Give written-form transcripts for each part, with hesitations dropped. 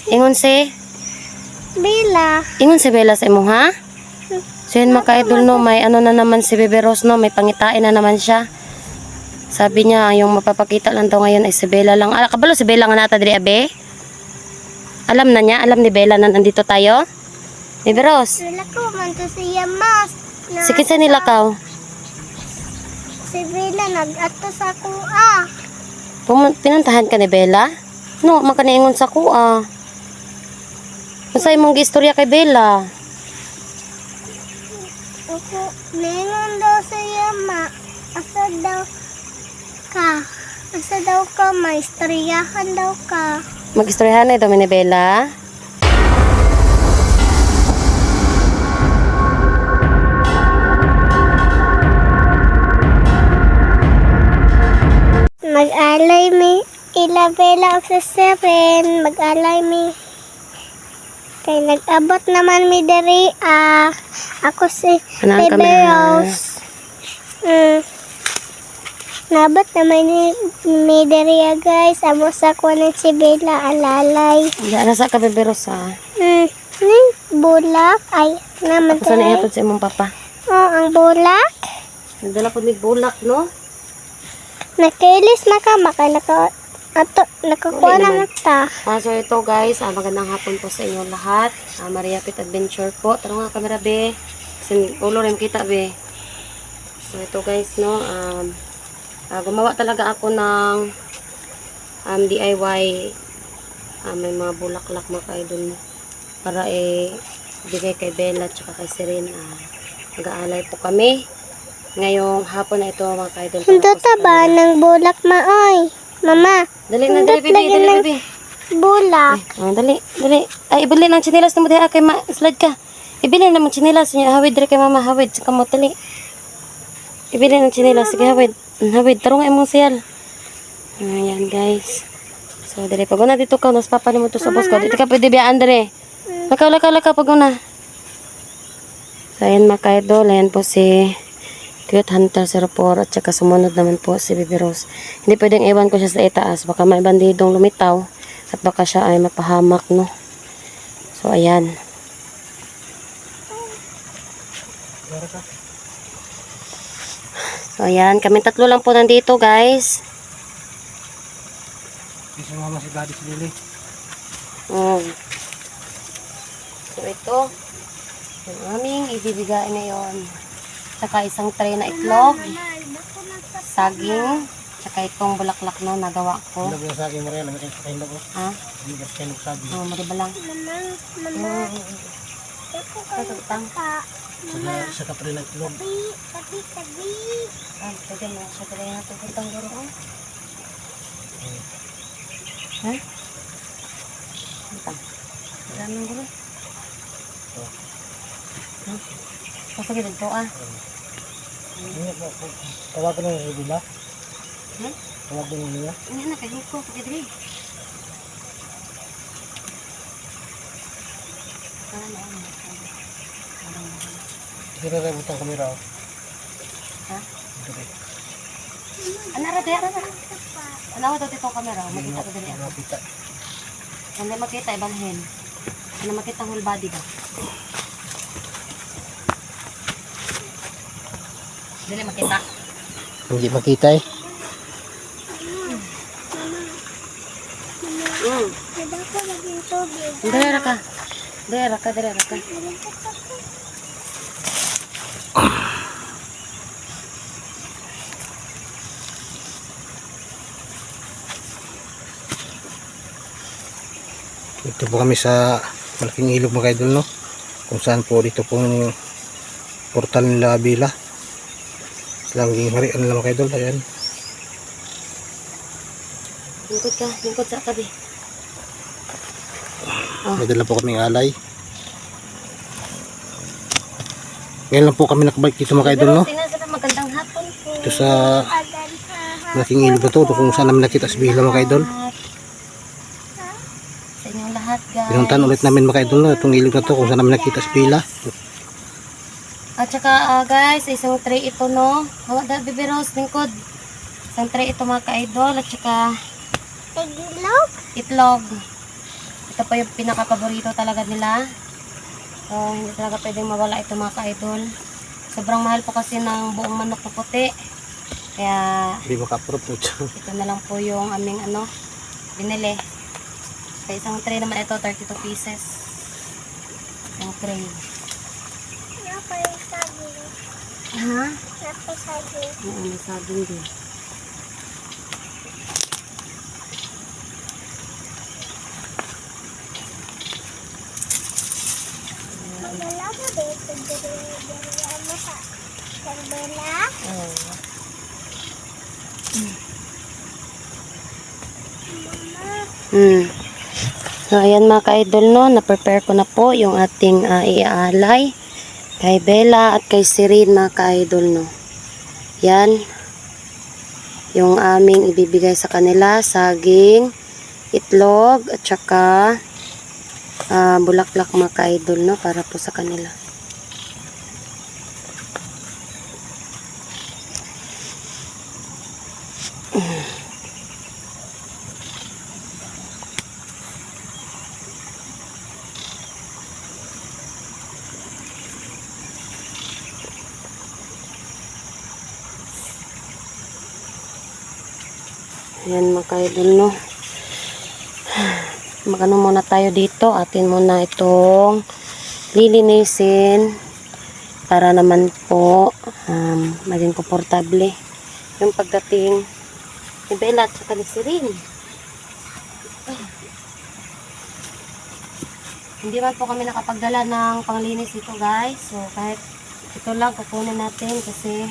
Ingon si Bella. Ingon si Bella sa imo ha? So yun mga ka-idol no, may ano na naman si Bebe Rose no, may pangitain na naman siya. Sabi niya yung mapapakita lang daw ngayon ay si Bella lang. Kabalo si Bella nga nata diri abe? Alam na niya, alam ni Bella na nandito tayo? Bebe Rose. Wala ko man to siya mas. Sige sa nilakaw. Si Bella nag-ato sa kuha. Pinuntahan ka ni Bella? No, makanaingon sa kuha. Masay mong giistorya kay Bella. Ako, ningon daw siya ma. Asa daw ka? Asa daw ka? Maistoryahan daw ka. Mag-istoryahan na ito ni Bella. Mag-alay mi ila Bella og sa 7. Mag-alay mi. Kay nag-abot naman mi diri ako si Anang Bebe kamera. Rose. Nabot naman mi diri guys. Amo sa kuwanan si Bella alalay. Diyan nasa ka Bebe Rose ha. Ni bulak ay naman Ako sana tayo. ihatod sa imong papa. Oh, ang bulak. Nagdala po ni bulak no? Nakilis na ka maka nakakuha Uli na naman. ta. So ito guys, magandang hapon po sa inyo lahat. Maria Pit Adventure po. Tara nga kamera be. Kasi ulo rin kita be. So ito guys no, gumawa talaga ako ng DIY. May mga bulaklak mga ka-idol para bigay kay Bella at kay Serene. Mag-aalay po kami ngayong hapon na ito mga ka-idol. Hindot ba ng bulak maoy? Mama, Dali na, dali bibi, dali bibi. bulak. Dali, dali. Ay, ibili ng chinelas na mo diha kay slide ka. Ibili na mo chinelas niya. Hawid diri kay mama, hawid. Sa kamot, dali. Ibili ng chinelas. Sige, hawid. Hawid, tarong imong siyal. Ayan, guys. So, dali. Pag una dito ka, nas papa mo to sa boss ko. Dito ka pwede biyaan diri. Lakaw, pag una. So, ayan mga ka-idol. Ayan po si Cute Hunter 04 at saka sumunod naman po si Bebe Rose. Hindi pwedeng iwan ko siya sa itaas. Baka may bandidong lumitaw at baka siya ay mapahamak, no? So, ayan. So, ayan. Kami tatlo lang po nandito, guys. Kasi mama si daddy si Lily. So, ito. Yung aming ibibigay ngayon. Saka isang tray na itlog, saging, saka itong bulaklak no, nagawa ko. Hindi ko sa akin Maria, lamang sa kain ko. Ha? Hindi ka kain ko sabi. Mariba lang. Mama, Tutang. Sa kapre na itlog. tabi. Pwede mo siya talaga na tutang garo. Ha? Tutang. Wala nang garo. Pasagin dito Tawagan na yung Bila. Hmm? Tawagan na niya. Ano na, kahit ko, pagkat rin. Hindi na rin butang kamera. Ha? Ano ra, diya ra. Ano ako dito itong kamera? Makita ko dali ako. Hindi makita, ibalhin. Ano makita whole body ba? Dili makita. Hindi makita eh. Diba ko naging tubig? Dali ra ka. Dali ra ka. Ito po kami sa malaking ilog mga idol no. Kung saan po dito pong portal nila Bila. Langing hari ano lang mga idol. Ayan. Lingkod sa tabi. May dala po kaming alay. Ngayon lang po kami nakabalik dito mga idol no. Magandang hapon po. Ito sa malaking ilog na to. Kung saan namin nakita si Bila mga idol. Sa inyong lahat guys. Pinuntahan ulit namin mga idol no. Itong ilog na to kung saan namin nakita si Bila. At saka guys, isang tray ito no. Hawa da Bebe Rose, lingkod. Isang tray ito mga ka-idol. At saka Iglog? itlog. Ito pa yung pinaka-paborito talaga nila. So, hindi talaga pwedeng mawala ito mga ka-idol. Sobrang mahal po kasi ng buong manok na puti. Kaya, Hindi maka-approve po. ito na lang po yung aming binili. Sa isang tray naman ito, 32 pieces. Isang tray. Napa yung saging. Ha? Napa saging. Oo, may saging din. Magala mo dito. Diri mo sa Karbela. Oo. So, ayan mga ka-idol, no, na-prepare ko na po yung ating iaalay kay Bella at kay Sirin mga ka-idol, no. Yan. Yung aming ibibigay sa kanila, saging, itlog, at saka bulaklak mga ka-idol, no, para po sa kanila. Ayan mga ka-idol, no. Magano muna tayo dito. Atin muna itong lilinisin para naman po maging komportable yung pagdating ni Bella at saka ni Sirin. Hindi man po kami nakapagdala ng panglinis ito, guys. So kahit ito lang kukunin natin kasi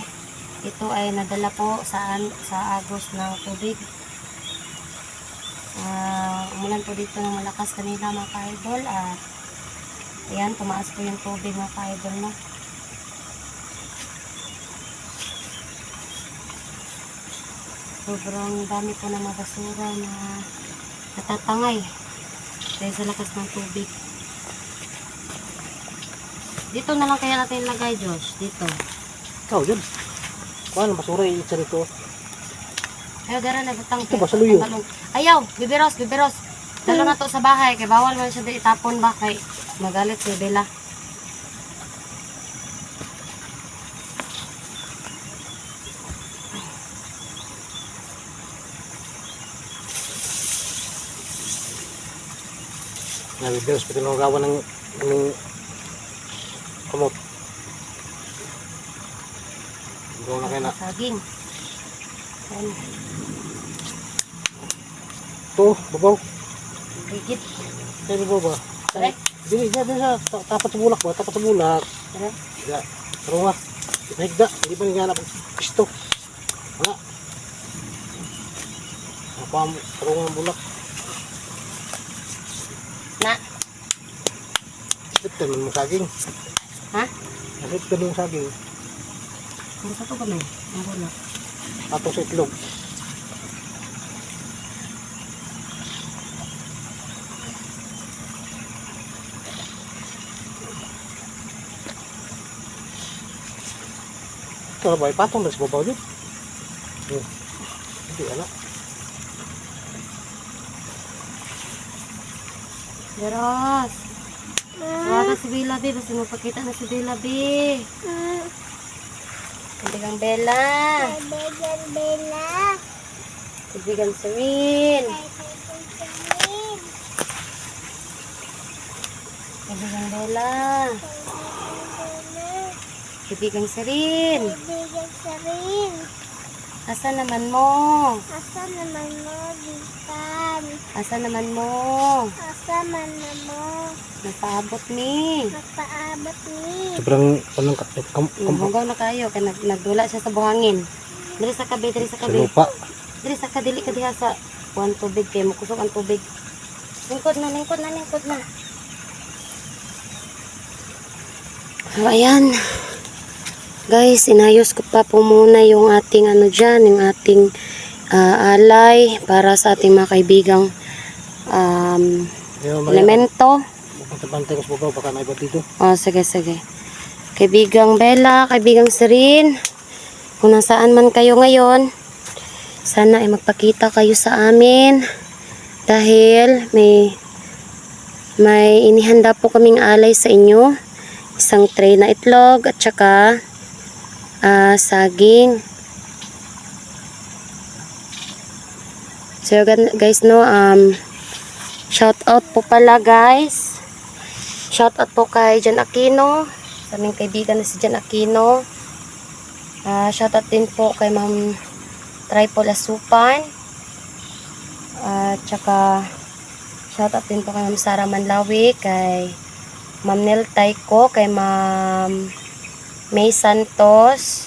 ito ay nadala po sa agos ng tubig. Umulan po dito ng malakas kanina mga ka-idol at ayan, tumaas po yung tubig mga ka-idol, no. Sobrang dami po ng mga basura na natatangay dahil sa lakas ng tubig. Dito na lang kaya natin ilagay, Josh, dito. Ikaw yun. Paano basura yung isa rito? Ayaw, gara na butang. Ito ba, saluyo? Ayaw, bibiros. Dalo na to sa bahay, kay bawal man siya itapon ba, kay magalit si Bella. Nabibiros pati nung gawa ng kumot. Gawa na kayo na. Saging. Ayan, Ito, babaw. higit. Kaya babaw ba? Correct. Dili, sa tapat sa bulak ba? Tapat sa bulak. Correct. Ya, pero nga. Nahigda. Hindi pa naghanap ng pisto. Nga. Napam, pero nga bulak. Na. Ito naman mo saging. Ha? Ito naman mo saging. Gusto ko ba may? Ang bulak. Atong sa itlog. Ito na ba? Ipatong na sa babaw dito. Hindi, anak. Jeros. Tawagan si Bella, B. Basta magpakita na si Bella, B. Kaibigan Bella. Kaibigan Bella. Kaibigan Sirin. Kaibigan Bella. Kaibigan Sirin. Kaibigan Sarin. Asa naman mo? Asa naman mo, Bisan? Asa naman mo? Asa man na mo? Nagpaabot mi. Nagpaabot ni. Sobrang walang Hugaw na kayo. Kaya nagdula siya sa buhangin. Diri sa kabe, diri sa sa kabe. lupa. Diri sa kadili ka diha sa kuan tubig kay makusog ang tubig. Lingkod na. So ayan. Guys, inayos ko pa po muna yung ating dyan, yung ating alay para sa ating mga kaibigang elemento. Bantay ko sa babaw, baka naibat dito. Oh, sige. Kaibigang Bella, kaibigang Sirin, kung nasaan man kayo ngayon, sana ay magpakita kayo sa amin dahil may May inihanda po kaming alay sa inyo. Isang tray na itlog at saka saging. So guys, no, shout out po pala guys. Shout out po kay Jan Aquino, sa aming kaibigan na si Jan Aquino. Shout out din po kay Ma'am Tripol Asupan. Tsaka shout out din po kay Ma'am Sara Manlawi, kay Ma'am Nel Taiko, kay Ma'am May Santos,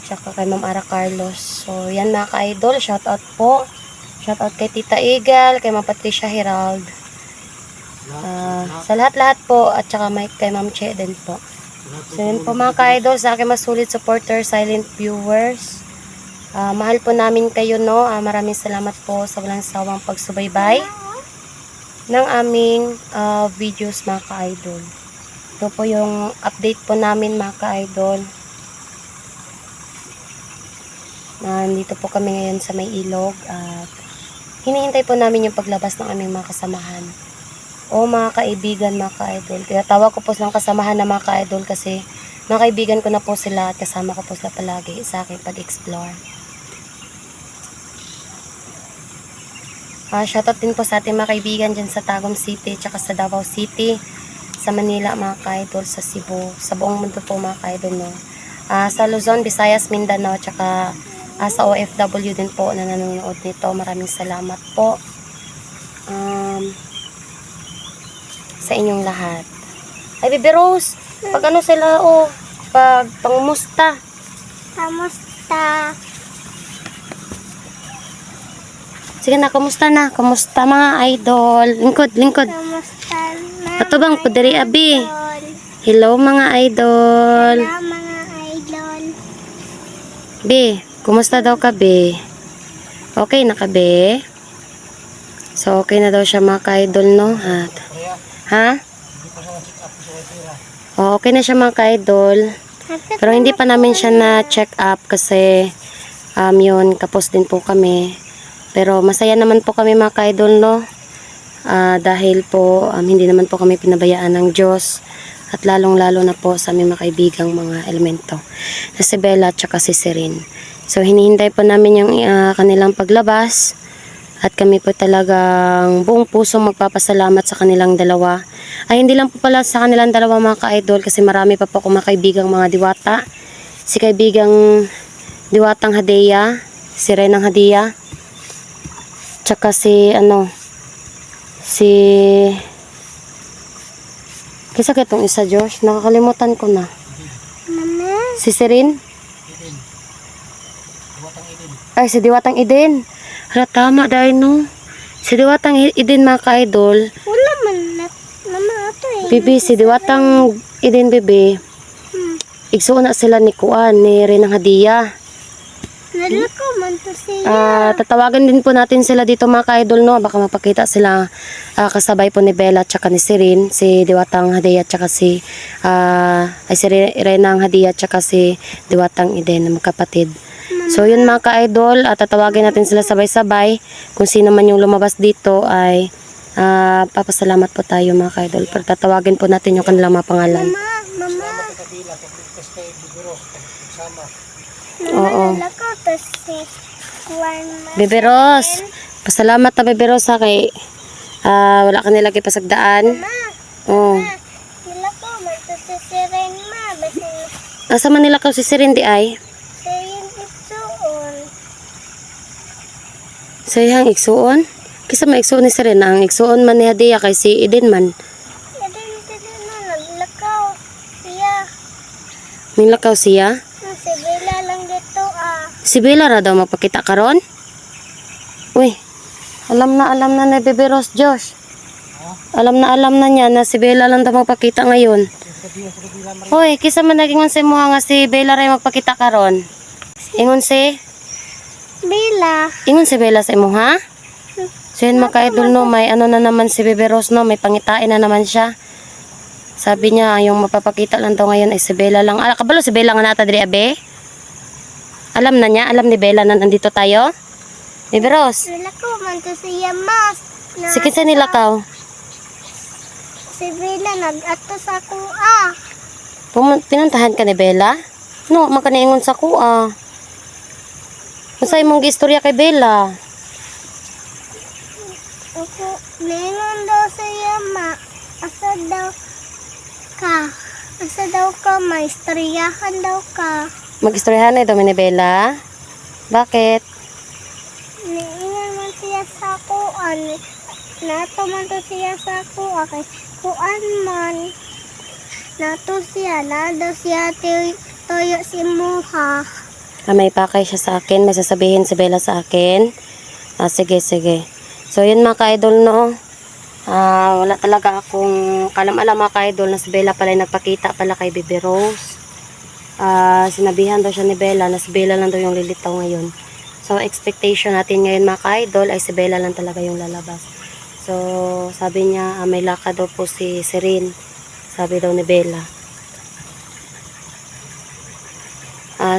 tsaka kay Ma'am Ara Carlos. So yan mga ka-idol, shout out po. Shout out kay Tita Eagle, kay Ma'am Patricia Herald. Sa lahat-lahat po, at saka kay Ma'am Che din po. So yun po mga ka-idol, sa aking masulit supporters, silent viewers. Mahal po namin kayo, no. Maraming salamat po sa walang sawang pagsubaybay ng aming videos mga ka-idol. Ito po yung update po namin mga ka-idol. Nandito po kami ngayon sa may ilog at hinihintay po namin yung paglabas ng aming mga kasamahan o mga kaibigan mga ka-idol. Tinatawag ko po silang kasamahan na mga ka-idol kasi mga kaibigan ko na po sila at kasama ko po sila palagi sa aking pag-explore. Shoutout din po sa ating mga kaibigan dyan sa Tagum City tsaka sa Davao City, sa Manila mga ka-idol, sa Cebu, sa buong mundo po mga ka-idol, no. Sa Luzon, Visayas, Mindanao tsaka sa OFW din po na nanonood nito. Maraming salamat po sa inyong lahat. Ay, Baby Rose, pag ano sila, pag pangumusta. Kamusta? Sige na, kumusta na? Kumusta mga idol? Lingkod. Kamusta na? Ato bang pudiri abi? idol? Hello mga idol. Hello, mga idol. Be, kumusta daw ka, be? Okay na ka, be? So, okay na daw siya mga ka-idol, no? Ha? Okay na siya mga ka-idol. Pero hindi pa namin siya na-check up kasi yun, kapos din po kami. Pero masaya naman po kami mga ka-idol, no? Dahil po hindi naman po kami pinabayaan ng Diyos. At lalong-lalo na po sa aming mga kaibigang mga elemento. Na si Bella at saka si Serene. So, hinihintay po namin yung kanilang paglabas. At kami po talagang buong puso magpapasalamat sa kanilang dalawa. Ay, hindi lang po pala sa kanilang dalawa mga ka-idol kasi marami pa po akong mga kaibigang mga diwata. Si kaibigang diwatang Hadeya, si Renang Hadeya. Tsaka kisa kitong isa, Josh. Nakakalimutan ko na. Mama? Si Serene? Ay, si Diwatang Eden. Hala, tama dahil, no? Si Diwatang Eden, mga ka-idol. Wala man na. Mama, ito eh. Bibi, si Diwatang Eden, bibi. Igsuon na sila ni Kuan, ni Renang Hadeya. Nalako man to siya. Tatawagan din po natin sila dito mga ka-idol, no? Baka mapakita sila kasabay po ni Bella at saka ni Serene, si Diwatang Hadeya at saka si Renang Hadeya at saka si Diwatang Eden, na magkapatid. So yun mga ka-idol, tatawagin natin sila sabay-sabay. Kung sino man yung lumabas dito ay papasalamat po tayo mga ka-idol. Pero tatawagin po natin yung kanilang mga pangalan. Mama. Oo. Nalako to si Juan. Bebe Ros, pasalamat na Bebe Ros ha kay wala ka nilagay pasagdaan. Oo. Nalako man to si Siren ma. Basi Asa man nila ka si Serene di ay? Siren itsuon. Sa iyang igsuon? Kisa maigsuon ni Serene, ang igsuon man ni Hadeya kay si Eden man. Dili na naglakaw siya. Nilakaw siya? Si Bella lang dito Si Bella ra daw magpakita karon? Uy, alam na ni Bebe Ros, Josh. Alam na niya na si Bella lang daw magpakita ngayon. Hoy, kisa man naging sa mo nga si Bella ray magpakita karon. Ingon si Bella sa imo ha? So yun mga ka-idol, no, may ano na naman si Bebe Ros, no, may pangitain na naman siya. Sabi niya, yung mapapakita lang daw ngayon ay si Bella lang. Kabalo si Bella nga nata diri abe? Alam na niya? Alam ni Bella na nandito tayo? Bebe Ros, Nalako man to siya mas. sikit sa nilakaw. si Bella nag-ato sa kuha. Pinuntahan ka ni Bella? No, makaniingon sa kuha. Masay mong giistorya kay Bella. Ako, ningon daw siya asa daw ka. Asa daw ka, maistoryahan daw ka. Mag-istoryahan na ito ni Bella? Bakit? Niingon man siya sa kuan. Nato man to siya sa kuha. Kay kuan man. Nato siya. Nado siya toyo si Muha. May pakay siya sa akin. May sasabihin si Bella sa akin. Sige, sige. So, yun mga ka-idol, no? Wala talaga akong kalam-alam mga ka-idol na si Bella pala nagpakita pala kay Baby Rose. Sinabihan daw siya ni Bella na si Bella lang daw yung lilitaw ngayon. So, expectation natin ngayon mga ka-idol ay si Bella lang talaga yung lalabas. So, sabi niya, may lakad daw po si Serene. Sabi daw ni Bella.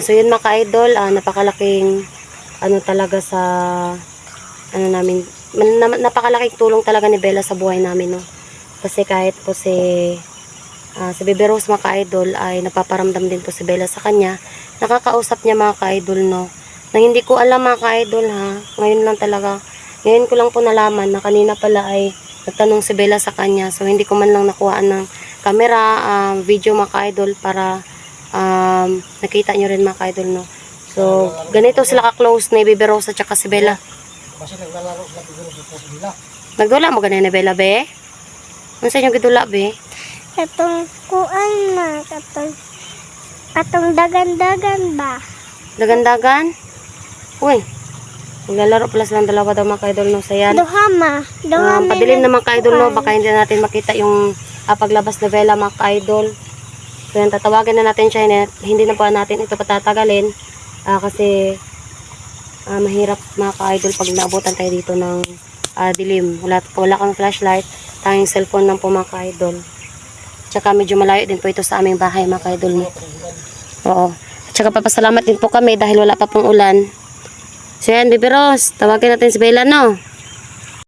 So, yun mga ka-idol, napakalaking talaga sa namin, napakalaking tulong talaga ni Bella sa buhay namin, no? Kasi kahit po si Baby Rose mga ka-idol ay napaparamdam din po si Bella sa kanya, nakakausap niya mga ka-idol, no? Na hindi ko alam mga ka-idol, ha? Ngayon ko lang po nalaman na kanina pala ay nagtanong si Bella sa kanya. So hindi ko man lang nakuhaan ng camera, video mga ka-idol para nakita nyo rin mga ka-idol, no? So ganito sila ka-close ni Baby Rose at saka si Bella. Kasi naglalaro sila siguro sa Bella. Nagdula mo ganyan ni Bella, be? Ano sa inyong gidula, be? Katong kuan na. Katong dagan-dagan ba? Dagan-dagan? Uy, naglalaro pala silang dalawa daw mga ka-idol, no? Sayan. Duhama. Padilim na mga ka-idol, no? Baka hindi natin makita yung paglabas ni Bella mga ka-idol. So yan, tatawagan na natin siya. Hindi na po natin ito patatagalin. Kasi mahirap mga ka-idol pag naabutan tayo dito ng dilim. Wala kang flashlight. Tanging cellphone lang po mga ka-idol. Tsaka medyo malayo din po ito sa aming bahay mga ka-idol, no? Oo. Tsaka papasalamat din po kami dahil wala pa pong ulan. So yan, Baby Rose, tawagin natin si Bella, no?